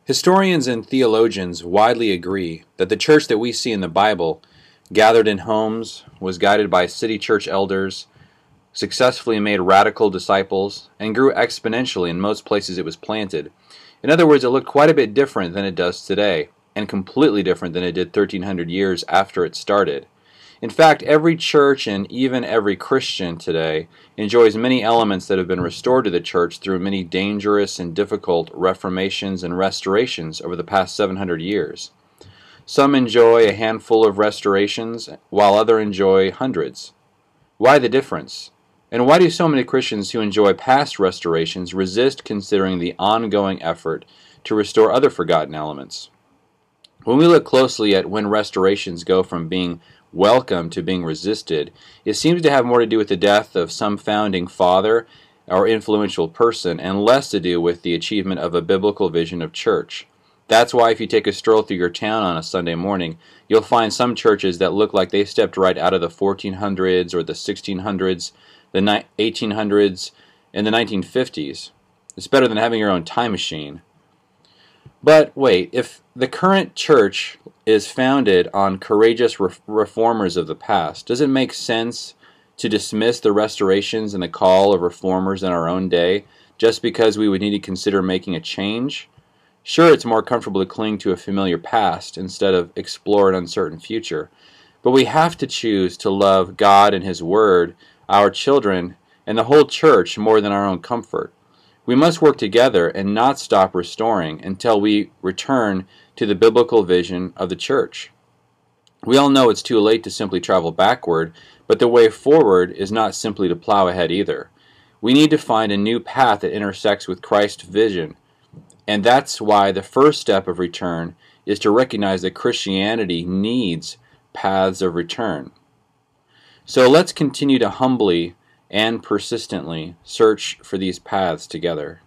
Historians and theologians widely agree that the church that we see in the Bible gathered in homes, was guided by city church elders, successfully made radical disciples, and grew exponentially in most places it was planted. In other words, it looked quite a bit different than it does today, and completely different than it did 1,300 years after it started. In fact, every church and even every Christian today enjoys many elements that have been restored to the church through many dangerous and difficult reformations and restorations over the past 700 years. Some enjoy a handful of restorations, while others enjoy hundreds. Why the difference? And why do so many Christians who enjoy past restorations resist considering the ongoing effort to restore other forgotten elements? When we look closely at when restorations go from being welcome to being resisted, it seems to have more to do with the death of some founding father or influential person and less to do with the achievement of a biblical vision of church. That's why if you take a stroll through your town on a Sunday morning, you'll find some churches that look like they stepped right out of the 1400s or the 1600s, the 1800s, and the 1950s. It's better than having your own time machine. But wait, if the current church is founded on courageous reformers of the past, does it make sense to dismiss the restorations and the call of reformers in our own day just because we would need to consider making a change? Sure, it's more comfortable to cling to a familiar past instead of explore an uncertain future, but we have to choose to love God and His Word, our children, and the whole church more than our own comfort. We must work together and not stop restoring until we return to the biblical vision of the church. We all know it's too late to simply travel backward, but the way forward is not simply to plow ahead either. We need to find a new path that intersects with Christ's vision, and that's why the first step of return is to recognize that Christianity needs paths of return. So let's continue to humbly and persistently search for these paths together.